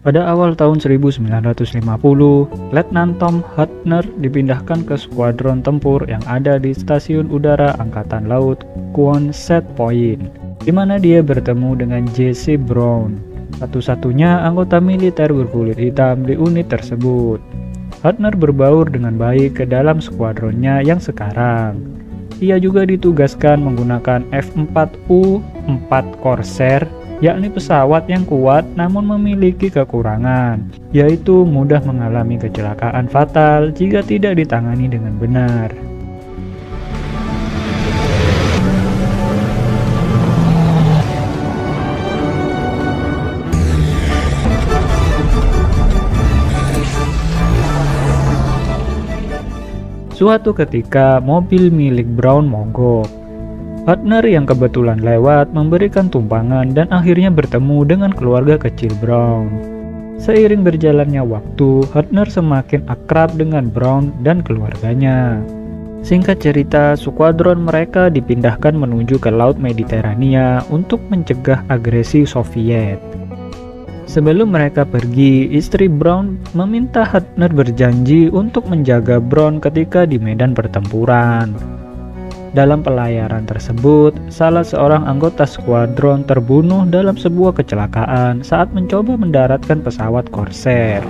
Pada awal tahun 1950, Letnan Tom Hartner dipindahkan ke skuadron tempur yang ada di Stasiun Udara Angkatan Laut Quonset Point, di mana dia bertemu dengan Jesse Brown, satu-satunya anggota militer berkulit hitam di unit tersebut. Hartner berbaur dengan baik ke dalam skuadronnya yang sekarang. Ia juga ditugaskan menggunakan F-4U-4 Corsair, yakni pesawat yang kuat namun memiliki kekurangan, yaitu mudah mengalami kecelakaan fatal jika tidak ditangani dengan benar. Suatu ketika, mobil milik Brown mogok. Hartner yang kebetulan lewat memberikan tumpangan dan akhirnya bertemu dengan keluarga kecil Brown. Seiring berjalannya waktu, Hartner semakin akrab dengan Brown dan keluarganya. Singkat cerita, skuadron mereka dipindahkan menuju ke Laut Mediterania untuk mencegah agresi Soviet. Sebelum mereka pergi, istri Brown meminta Hartner berjanji untuk menjaga Brown ketika di medan pertempuran. Dalam pelayaran tersebut, salah seorang anggota skuadron terbunuh dalam sebuah kecelakaan saat mencoba mendaratkan pesawat Corsair.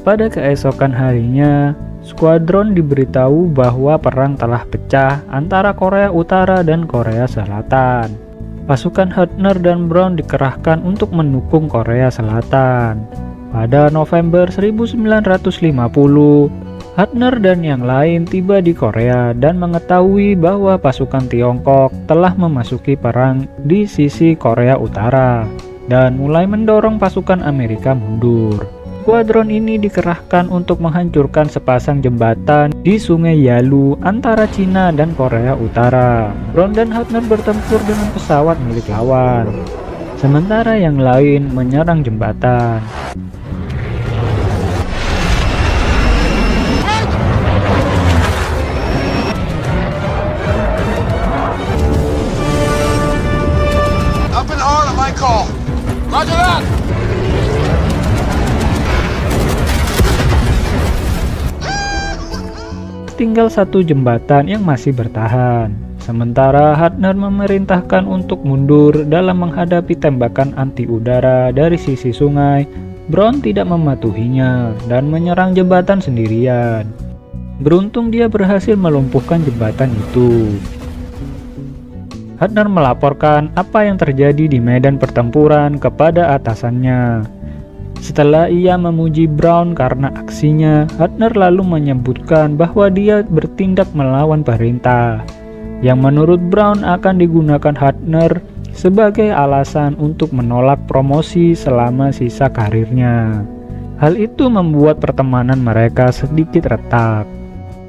Pada keesokan harinya, skuadron diberitahu bahwa perang telah pecah antara Korea Utara dan Korea Selatan. Pasukan Hartner dan Brown dikerahkan untuk mendukung Korea Selatan. Pada November 1950, Hartner dan yang lain tiba di Korea dan mengetahui bahwa pasukan Tiongkok telah memasuki perang di sisi Korea Utara dan mulai mendorong pasukan Amerika mundur. Skuadron ini dikerahkan untuk menghancurkan sepasang jembatan di Sungai Yalu antara Cina dan Korea Utara. Brown dan Hartner bertempur dengan pesawat milik lawan, sementara yang lain menyerang jembatan. Up in order, my call. Roger that. Tinggal satu jembatan yang masih bertahan. Sementara Hartner memerintahkan untuk mundur dalam menghadapi tembakan anti udara dari sisi sungai, Brown tidak mematuhinya dan menyerang jembatan sendirian. Beruntung dia berhasil melumpuhkan jembatan itu. Hartner melaporkan apa yang terjadi di medan pertempuran kepada atasannya. Setelah ia memuji Brown karena aksinya, Hartner lalu menyebutkan bahwa dia bertindak melawan perintah, yang menurut Brown akan digunakan Hartner sebagai alasan untuk menolak promosi selama sisa karirnya. Hal itu membuat pertemanan mereka sedikit retak.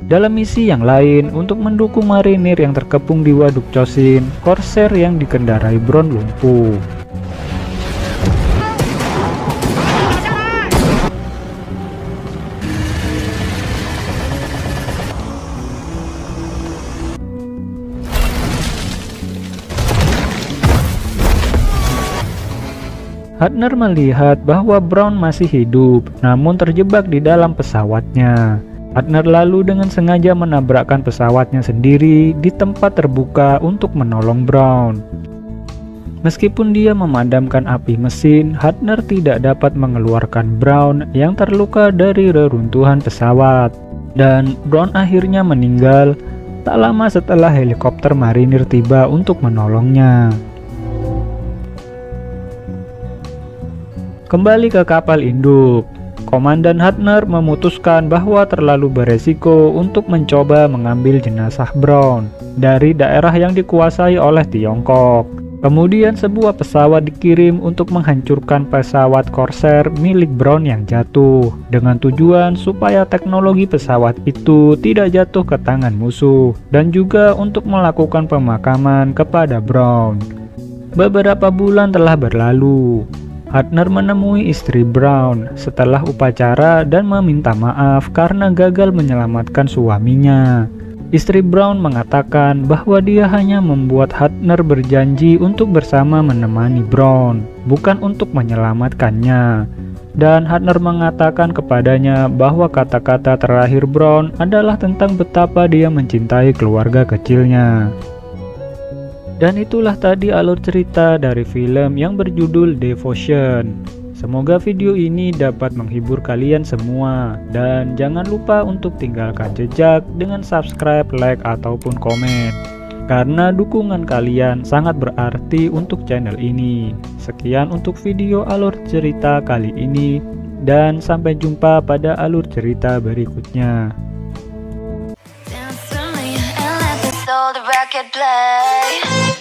Dalam misi yang lain, untuk mendukung marinir yang terkepung di Waduk Chosin, Corsair yang dikendarai Brown lumpuh. Hartner melihat bahwa Brown masih hidup, namun terjebak di dalam pesawatnya. Hartner lalu dengan sengaja menabrakkan pesawatnya sendiri di tempat terbuka untuk menolong Brown. Meskipun dia memadamkan api mesin, Hartner tidak dapat mengeluarkan Brown yang terluka dari reruntuhan pesawat. Dan Brown akhirnya meninggal tak lama setelah helikopter marinir tiba untuk menolongnya. Kembali ke kapal induk, Komandan Hartner memutuskan bahwa terlalu beresiko untuk mencoba mengambil jenazah Brown dari daerah yang dikuasai oleh Tiongkok. Kemudian sebuah pesawat dikirim untuk menghancurkan pesawat Corsair milik Brown yang jatuh, dengan tujuan supaya teknologi pesawat itu tidak jatuh ke tangan musuh, dan juga untuk melakukan pemakaman kepada Brown. Beberapa bulan telah berlalu. Hardner menemui istri Brown setelah upacara dan meminta maaf karena gagal menyelamatkan suaminya. Istri Brown mengatakan bahwa dia hanya membuat Hardner berjanji untuk bersama menemani Brown, bukan untuk menyelamatkannya. Dan Hardner mengatakan kepadanya bahwa kata-kata terakhir Brown adalah tentang betapa dia mencintai keluarga kecilnya. Dan itulah tadi alur cerita dari film yang berjudul Devotion. Semoga video ini dapat menghibur kalian semua. Dan jangan lupa untuk tinggalkan jejak dengan subscribe, like, ataupun komen. Karena dukungan kalian sangat berarti untuk channel ini. Sekian untuk video alur cerita kali ini. Dan sampai jumpa pada alur cerita berikutnya. The record play.